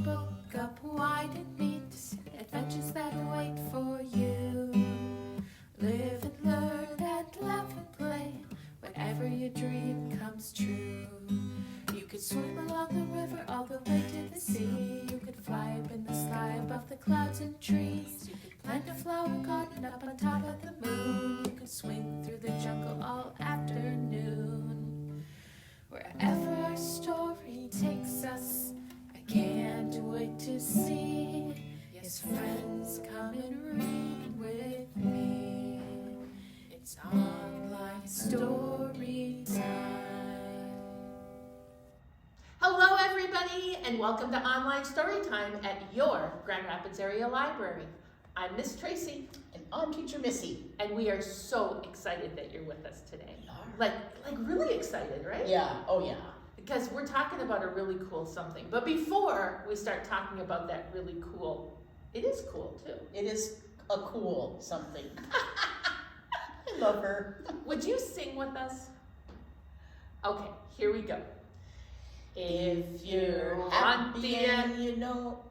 book up wide and meet adventures that wait for you. Live and learn and laugh and play whenever your dream comes true. You could swim along the river all the way to the sea. You could fly up in the sky above the clouds and trees. You could plant a flower garden up on top of the moon. You could swing through the jungle all afternoon. Wherever our story takes us, I can't wait to see. Yes, friends, come and read with me. It's Online Storytime. Hello everybody, and welcome to Online Storytime at your Grand Rapids Area Library. I'm Miss Tracy. And I'm Teacher Missy. And we are so excited that you're with us today. Like really excited, right? Yeah, oh yeah. Because we're talking about a really cool something. But before we start talking about that really cool, it is cool too. It is a cool something. I love her. Would you sing with us? Okay, here we go. If you're happy and you know.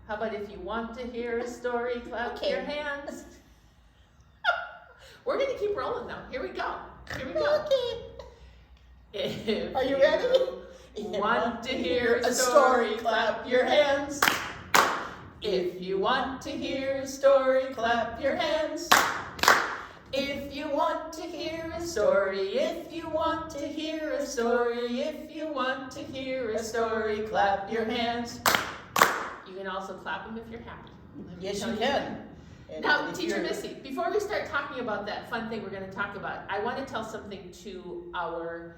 How about if you want to hear a story, clap your hands. We're going to keep rolling now. Here we go. Here we go. Are you ready? Want to hear a story, clap your hands. If you want to hear a story, clap your hands. If you want to hear a story, if you want to hear a story, if you want to hear a story, clap your hands. You can also clap them if you're happy. Yes, you can. Now, Teacher Missy, before we start talking about that fun thing we're going to talk about, I want to tell something to our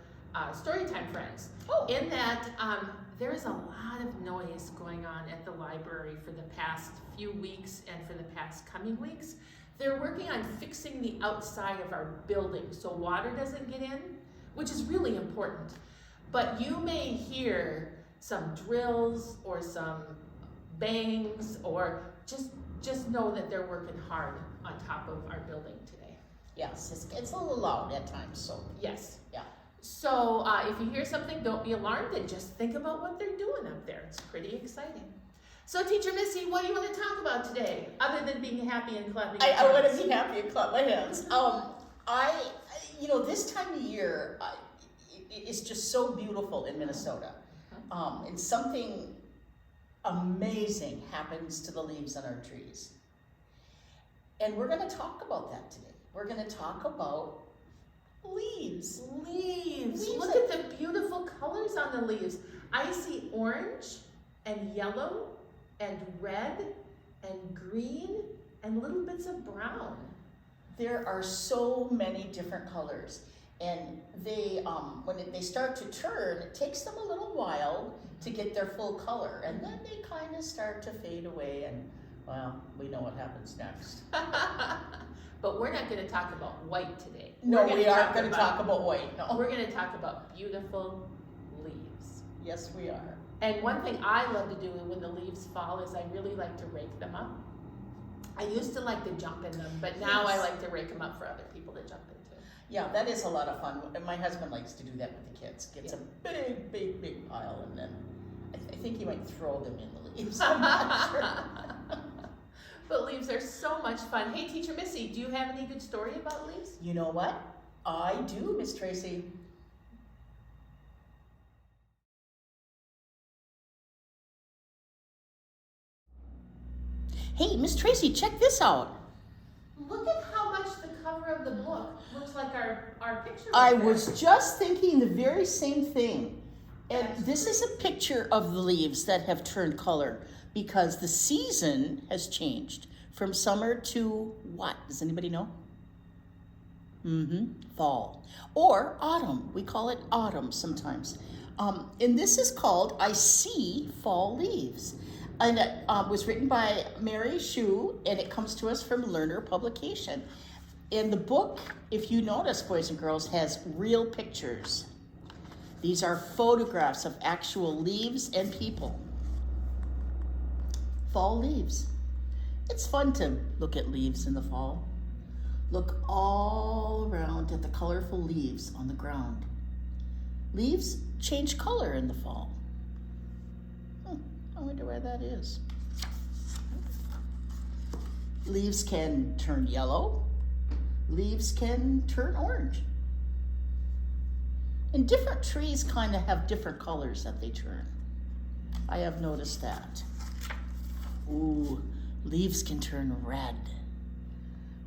Storytime friends. Oh. In that there is a lot of noise going on at the library for the past few weeks and for the past coming weeks. They're working on fixing the outside of our building so water doesn't get in, which is really important. But you may hear some drills or some bangs, or just know that they're working hard on top of our building today. Yes, it's a little loud at times, so. Yes. Yeah. So if you hear something, don't be alarmed and just think about what they're doing up there. It's pretty exciting. So Teacher Missy, what do you want to talk about today, other than being happy and clapping your hands? I want to be happy and clap my hands. This time of year, it's just so beautiful in Minnesota. And something amazing happens to the leaves on our trees. And we're going to talk about that today. We're going to talk about leaves. Leaves. Look at the beautiful colors on the leaves. I see orange and yellow and red and green and little bits of brown. There are so many different colors. And they, when they start to turn, it takes them a little while to get their full color. And then they kind of start to fade away, and, well, we know what happens next. But we're not going to talk about white today. No, we aren't going to talk about white. No. We're going to talk about beautiful leaves. Yes, we are. And one thing I love to do when the leaves fall is I really like to rake them up. I used to like to jump in them, but now I like to rake them up for other people to jump into. Yeah, that is a lot of fun. And my husband likes to do that with the kids. Gets a big pile, and then I think he might throw them in the leaves. I'm not sure. But leaves are so much fun. Hey, Teacher Missy, do you have any good story about leaves? You know what? I do, Miss Tracy. Hey, Miss Tracy, check this out. Look at how much the cover of the book looks like our picture. I was just thinking the very same thing. And this is a picture of the leaves that have turned color because the season has changed from summer to what? Does anybody know? Fall. Or autumn. We call it autumn sometimes. And this is called I See Fall Leaves. And it was written by Mary Shue, and it comes to us from Learner Publication. And the book, if you notice, boys and girls, has real pictures. These are photographs of actual leaves and people. Fall leaves. It's fun to look at leaves in the fall. Look all around at the colorful leaves on the ground. Leaves change color in the fall. I wonder where that is. Leaves can turn yellow. Leaves can turn orange. And different trees kind of have different colors that they turn. I have noticed that. Ooh, leaves can turn red.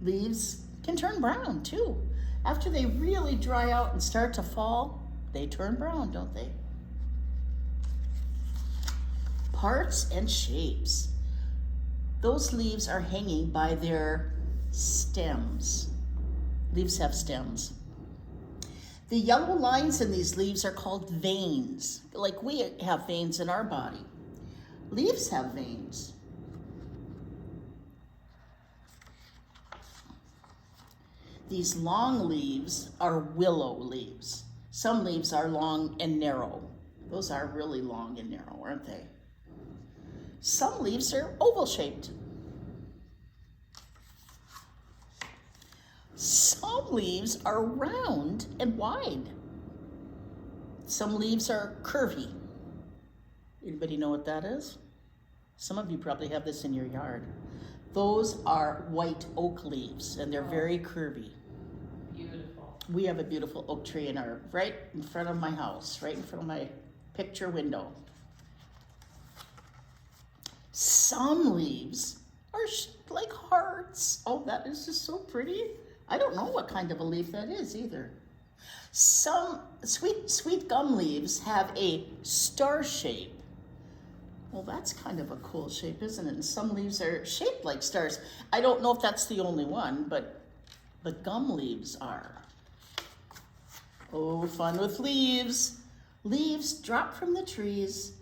Leaves can turn brown too. After they really dry out and start to fall, they turn brown, don't they? Parts and shapes. Those leaves are hanging by their stems. Leaves have stems. The yellow lines in these leaves are called veins, like we have veins in our body. Leaves have veins. These long leaves are willow leaves. Some leaves are long and narrow. Those are really long and narrow, aren't they? Some leaves are oval shaped. Some leaves are round and wide. Some leaves are curvy. Anybody know what that is? Some of you probably have this in your yard. Those are white oak leaves, and they're very curvy. Beautiful. We have a beautiful oak tree right in front of my house, right in front of my picture window. Some leaves are shaped like hearts. Oh, that is just so pretty. I don't know what kind of a leaf that is either. Some sweet gum leaves have a star shape. Well, that's kind of a cool shape, isn't it? And some leaves are shaped like stars. I don't know if that's the only one, but the gum leaves are. Oh, fun with leaves. Leaves drop from the trees.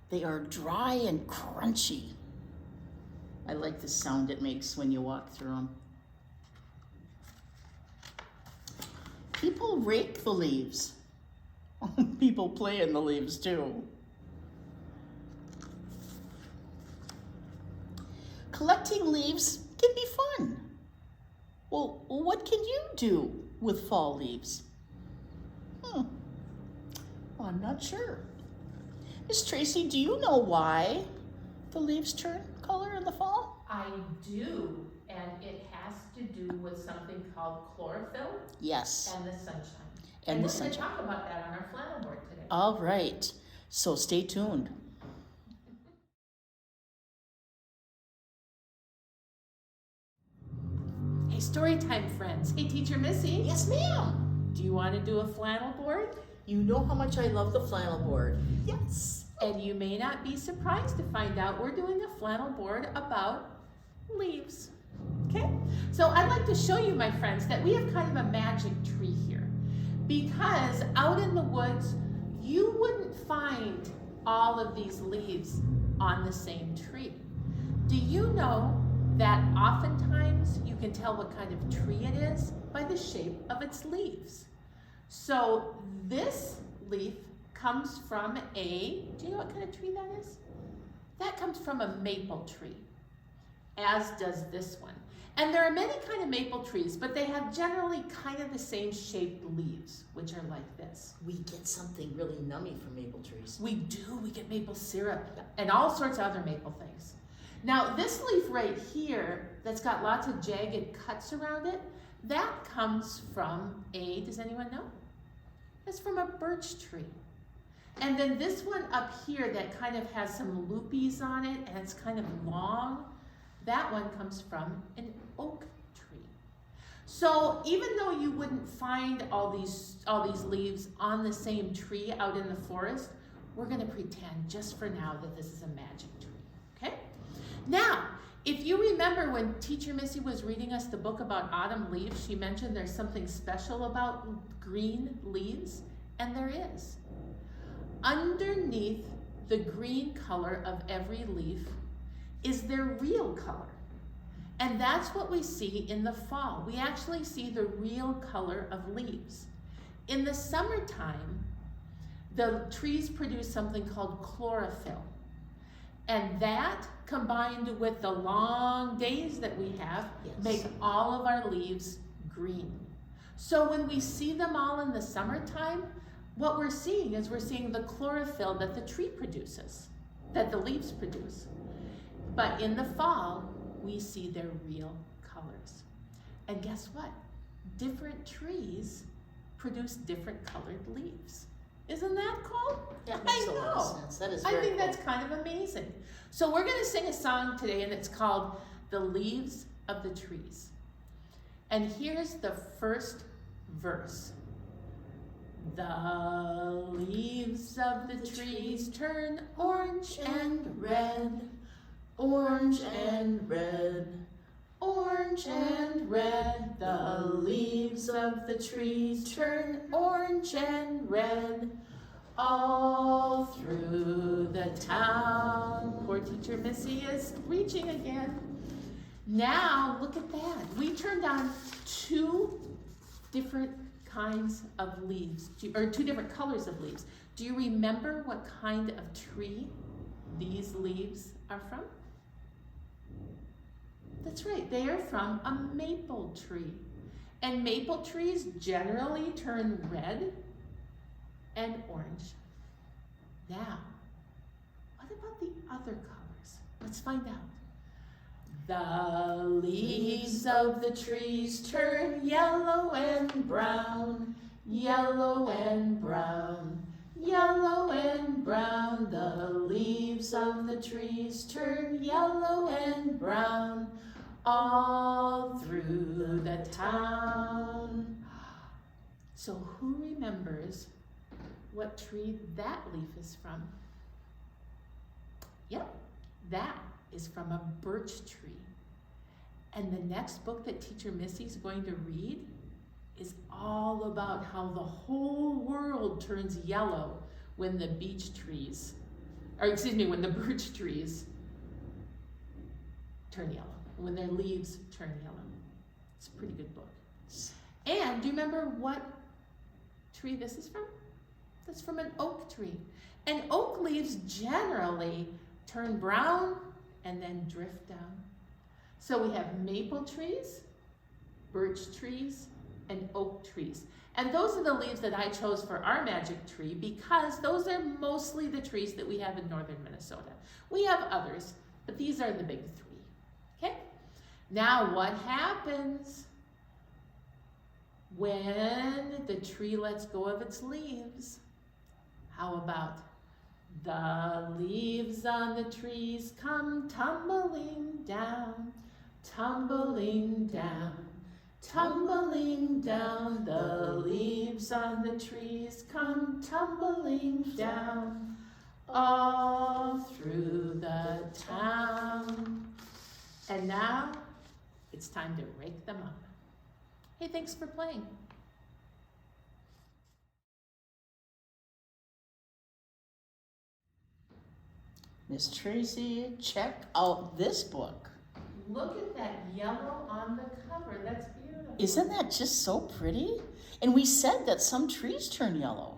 They are dry and crunchy. I like the sound it makes when you walk through them. People rake the leaves. People play in the leaves too. Collecting leaves can be fun. Well, what can you do with fall leaves? Well, I'm not sure. Miss Tracy, do you know why the leaves turn color in the fall? I do, and it has to do with something called chlorophyll. Yes. And the sunshine. And the we're sunshine. going to talk about that on our flannel board today. All right, so stay tuned. Hey, Storytime friends. Hey, Teacher Missy. Yes, ma'am. Do you want to do a flannel board? You know how much I love the flannel board. Yes. And you may not be surprised to find out we're doing a flannel board about leaves. Okay? So I'd like to show you, my friends, that we have kind of a magic tree here. Because out in the woods, you wouldn't find all of these leaves on the same tree. Do you know that oftentimes you can tell what kind of tree it is by the shape of its leaves? So this leaf comes from do you know what kind of tree that is? That comes from a maple tree, as does this one. And there are many kind of maple trees, but they have generally kind of the same shaped leaves, which are like this. We get something really nummy from maple trees. We do, we get maple syrup and all sorts of other maple things. Now this leaf right here that's got lots of jagged cuts around it, that comes from does anyone know? That's from a birch tree. And then this one up here that kind of has some loopies on it and it's kind of long, that one comes from an oak tree. So even though you wouldn't find all these leaves on the same tree out in the forest, we're going to pretend just for now that this is a magic tree, okay? Now, if you remember when Teacher Missy was reading us the book about autumn leaves, she mentioned there's something special about green leaves, and there is. Underneath the green color of every leaf is their real color. And that's what we see in the fall. We actually see the real color of leaves. In the summertime, the trees produce something called chlorophyll. And that, combined with the long days that we have, make all of our leaves green. So when we see them all in the summertime, what we're seeing is we're seeing the chlorophyll that the tree produces. that the leaves produce. But in the fall, we see their real colors. And guess what? Different trees produce different colored leaves. Isn't that cool? That makes a lot of sense. That is very I think cool. that's kind of amazing. So we're going to sing a song today, and it's called The Leaves of the Trees. And here's the first verse. The leaves of the trees turn orange and red, orange and red, orange and red. The leaves of the trees turn orange and red all through the town. Poor Teacher Missy is reaching again. Now, look at that. We turned on two different kinds of leaves, or two different colors of leaves. Do you remember what kind of tree these leaves are from? That's right, they are from a maple tree. And maple trees generally turn red and orange. Now, what about the other colors? Let's find out. The leaves of the trees turn yellow and brown, yellow and brown, yellow and brown. The leaves of the trees turn yellow and brown all through the town. So who remembers what tree that leaf is from? Yep, that is from a birch tree. And the next book that Teacher Missy is going to read is all about how the whole world turns yellow when the when the birch trees turn yellow, when their leaves turn yellow. It's a pretty good book. And do you remember what tree this is from? That's from an oak tree. And oak leaves generally turn brown and then drift down. So we have maple trees, birch trees, and oak trees. And those are the leaves that I chose for our magic tree because those are mostly the trees that we have in northern Minnesota. We have others, but these are the big three. Okay? Now what happens when the tree lets go of its leaves? How about the leaves on the trees come tumbling down, tumbling down, tumbling down. The leaves on the trees come tumbling down all through the town. And now it's time to rake them up. Hey, thanks for playing. Miss Tracy, check out this book. Look at that yellow on the cover. That's beautiful. Isn't that just so pretty? And we said that some trees turn yellow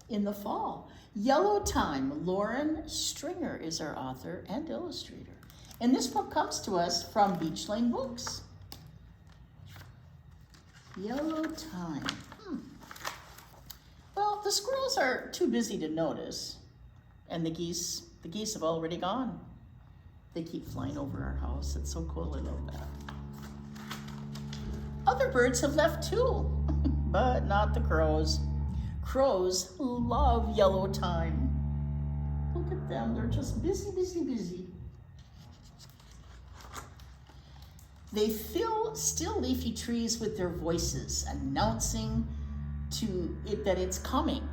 in the fall. Yellow Time, Lauren Stringer is our author and illustrator. And this book comes to us from Beach Lane Books. Yellow Time. Well, the squirrels are too busy to notice. And the geese have already gone. They keep flying over our house. It's so cool, I love that. Other birds have left too, but not the crows. Crows love yellow time. Look at them, they're just busy, busy, busy. They fill still leafy trees with their voices, announcing to it that it's coming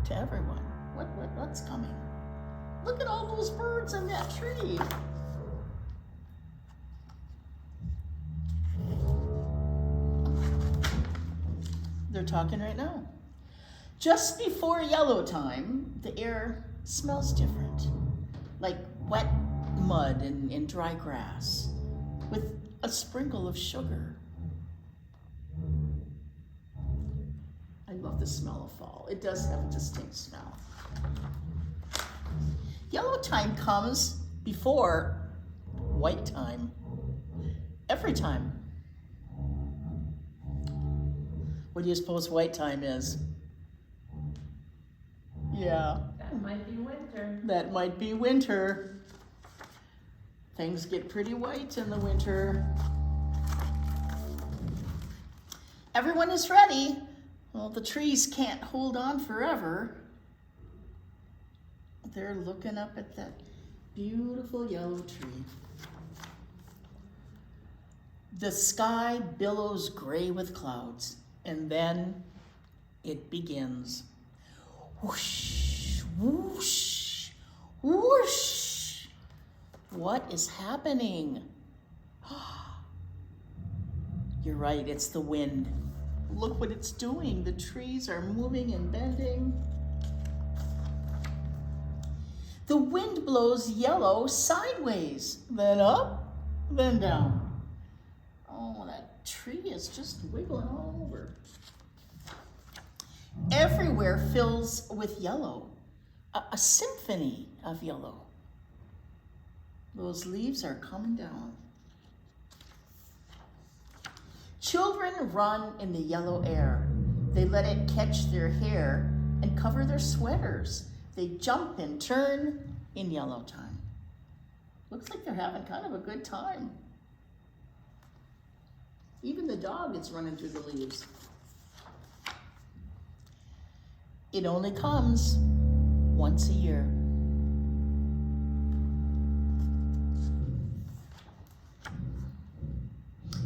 to everyone. What's coming? Look at all those birds in that tree. They're talking right now. Just before yellow time, the air smells different, like wet mud and dry grass, with a sprinkle of sugar. I love the smell of fall. It does have a distinct smell. Yellow time comes before white time, every time. What do you suppose white time is? Yeah, Might be winter. That might be winter. Things get pretty white in the winter. Everyone is ready. Well, the trees can't hold on forever. They're looking up at that beautiful yellow tree. The sky billows gray with clouds, and then it begins. Whoosh, whoosh, whoosh. What is happening? You're right, it's the wind. Look what it's doing. The trees are moving and bending. The wind blows yellow sideways, then up, then down. Oh, that tree is just wiggling all over. Everywhere fills with yellow, a symphony of yellow. Those leaves are coming down. Children run in the yellow air. They let it catch their hair and cover their sweaters. They jump and turn in yellow time. Looks like they're having kind of a good time. Even the dog is running through the leaves. It only comes once a year.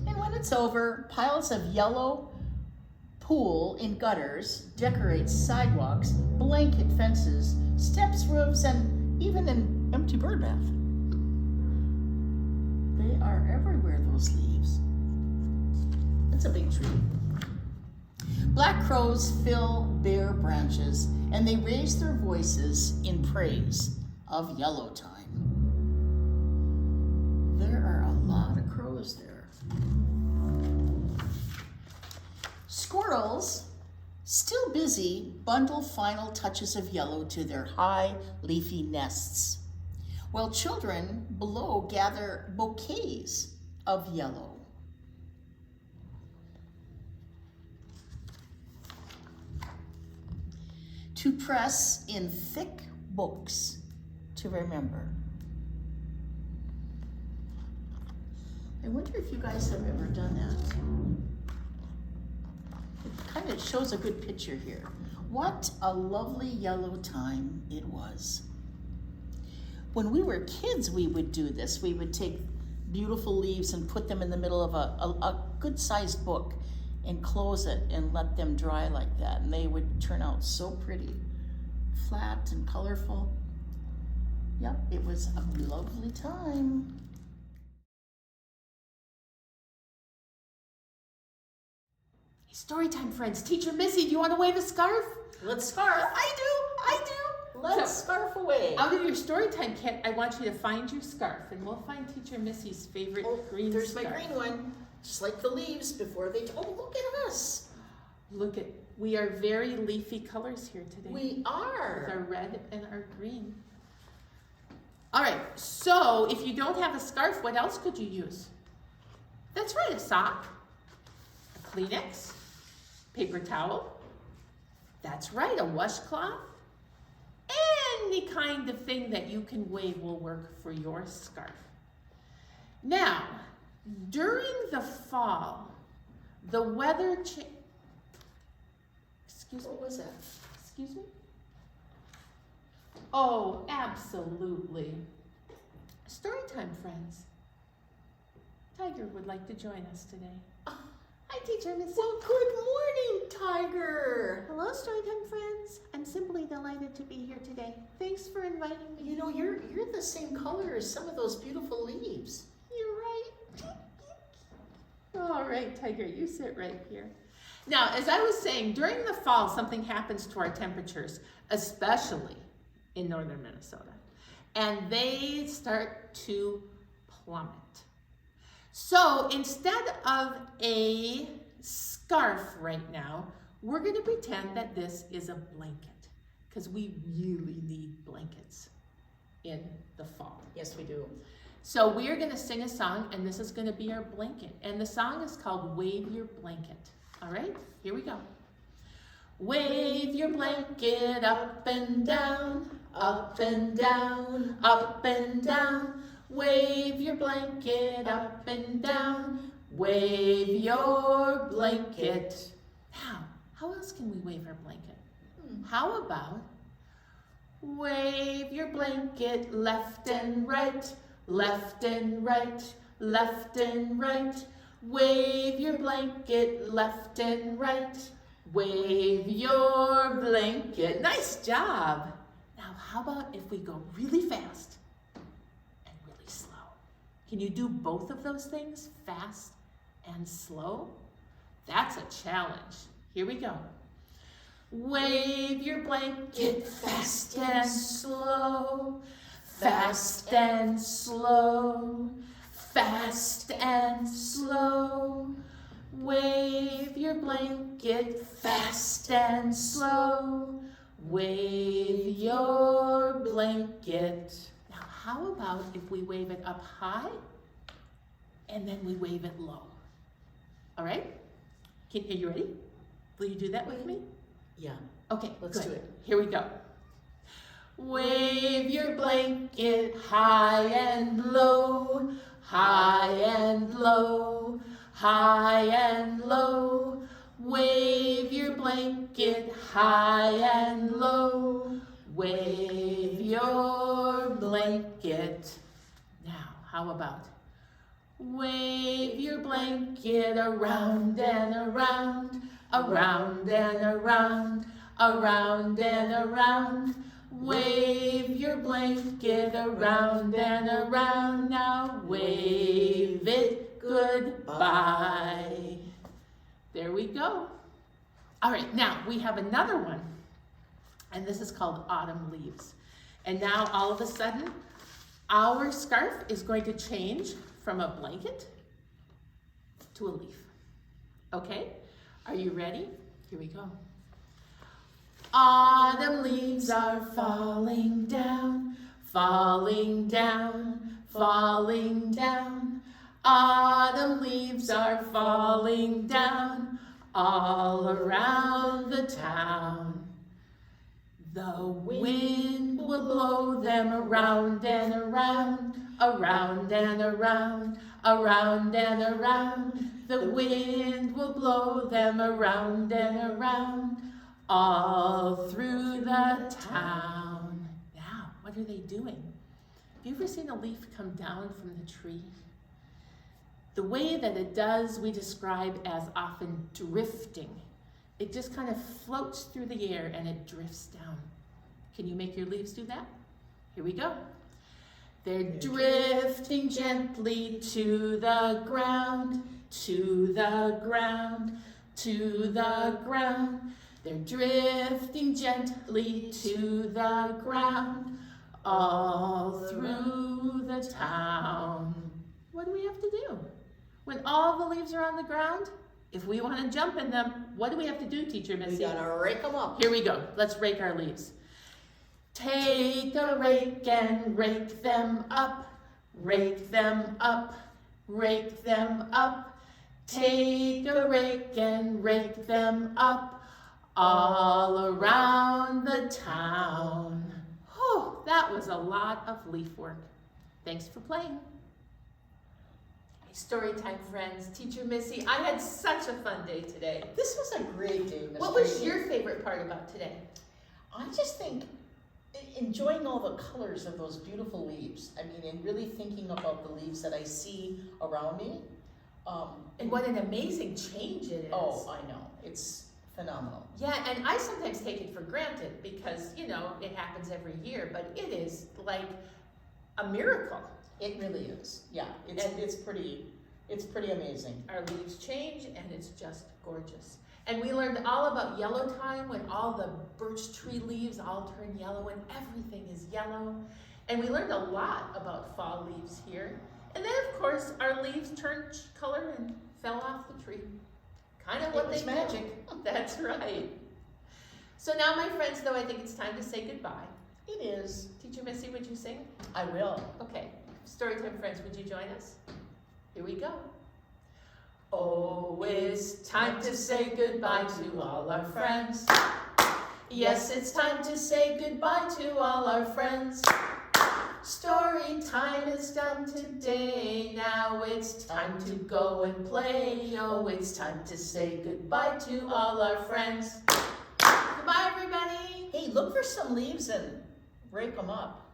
And when it's over, piles of yellow pool in gutters decorate sidewalks, blanket fences, steps, roofs, and even an empty bird bath. They are everywhere, those leaves. It's a big tree. Black crows fill bare branches, and they raise their voices in praise of yellow time. There are a lot of crows there. Squirrels, still busy, bundle final touches of yellow to their high, leafy nests, while children below gather bouquets of yellow. To press in thick books to remember. I wonder if you guys have ever done that. It kind of shows a good picture here. What a lovely yellow time it was. When we were kids, we would do this. We would take beautiful leaves and put them in the middle of a good-sized book and close it and let them dry like that. And they would turn out so pretty, flat and colorful. Yep, it was a lovely time. Storytime friends, Teacher Missy, do you want to wave a scarf? Let's scarf. I do. Let's scarf away. Out of your Storytime kit, I want you to find your scarf, and we'll find Teacher Missy's favorite green there's scarf. my green one. Just like the leaves before they, oh, look at us. Look at, we are very leafy colors here today. We are. With our red and our green. All right, so if you don't have a scarf, what else could you use? That's right, a sock, a Kleenex, paper towel. That's right, a washcloth. Any kind of thing that you can wave will work for your scarf. Now, during the fall, the weather Excuse me? What was that? Excuse me? Oh, absolutely. Storytime friends. Tiger would like to join us today. Hi, Teacher Missy. Well, good morning, Tiger. Hello, Storytime friends. I'm simply delighted to be here today. Thanks for inviting me. You know, you're the same color as some of those beautiful leaves. You're right. All right, Tiger, you sit right here. Now, as I was saying, during the fall, something happens to our temperatures, especially in northern Minnesota, and they start to plummet. So instead of a scarf right now, we're going to pretend that this is a blanket, because we really need blankets in the fall. Yes, we do. So we are going to sing a song, and this is going to be our blanket. And the song is called Wave Your Blanket. All right, here we go. Wave your blanket up and down, up and down, up and down. Wave your blanket up and down. Wave your blanket. Now, how else can we wave our blanket? How about wave your blanket left and right, left and right, left and right. Wave your blanket left and right. Wave your blanket. Nice job. Now, how about if we go really fast and really slow? Can you do both of those things, fast and slow? That's a challenge. Here we go. Wave your blanket fast and slow, fast and slow, fast and slow. Wave your blanket fast and slow. Wave your blanket. Now, how about if we wave it up high and then we wave it low? All right? Are you ready? Will you do that with me? Yeah. Okay, Let's good. do it. Here we go. Wave your blanket high and low, high and low, high and low. Wave your blanket high and low. Wave your blanket. Now, how about wave your blanket around and around, around and around, around and around. Wave your blanket around and around. Now wave it goodbye. There we go. All right, now we have another one, and this is called Autumn Leaves. And now all of a sudden, our scarf is going to change from a blanket to a leaf. Okay, are you ready? Here we go. Autumn leaves are falling down, falling down, falling down. Autumn leaves are falling down all around the town. The wind will blow them around and around, around and around, around and around. The wind will blow them around and around, all through the town. Now, what are they doing? Have you ever seen a leaf come down from the tree? The way that it does, we describe as often drifting. It just kind of floats through the air and it drifts down. Can you make your leaves do that? Here we go. They're drifting gently to the ground, to the ground, to the ground. They're drifting gently to the ground, all through the town. What do we have to do? When all the leaves are on the ground, if we want to jump in them, what do we have to do, Teacher Missy? We gotta rake them up. Here we go. Let's rake our leaves. Take a rake and rake them up, rake them up, rake them up. Take a rake and rake them up, all around the town. Whew, that was a lot of leaf work. Thanks for playing. Storytime friends, Teacher Missy, I had such a fun day today. This was a great day, Miss What was Tracy. your favorite part about today? I just think enjoying all the colors of those beautiful leaves. I mean, and really thinking about the leaves that I see around me. And what an amazing change it is. Oh, I know. It's phenomenal. Yeah, and I sometimes take it for granted because, you know, it happens every year, but it is like a miracle. It really is. Yeah, it's pretty amazing. Our leaves change and it's just gorgeous. And we learned all about yellow time when all the birch tree leaves all turn yellow and everything is yellow. And we learned a lot about fall leaves here. And then of course our leaves turned color and fell off the tree. Kind of what they do. magic. That's right. So now my friends, though, I think it's time to say goodbye. It is. Teacher Missy, would you sing? I will. Okay. Storytime friends, would you join us? Here we go. Oh, it's time to say goodbye to all our friends. Yes, it's time to say goodbye to all our friends. Story time is done today. Now it's time to go and play. Oh, it's time to say goodbye to all our friends. Goodbye, everybody. Hey, look for some leaves and break them up.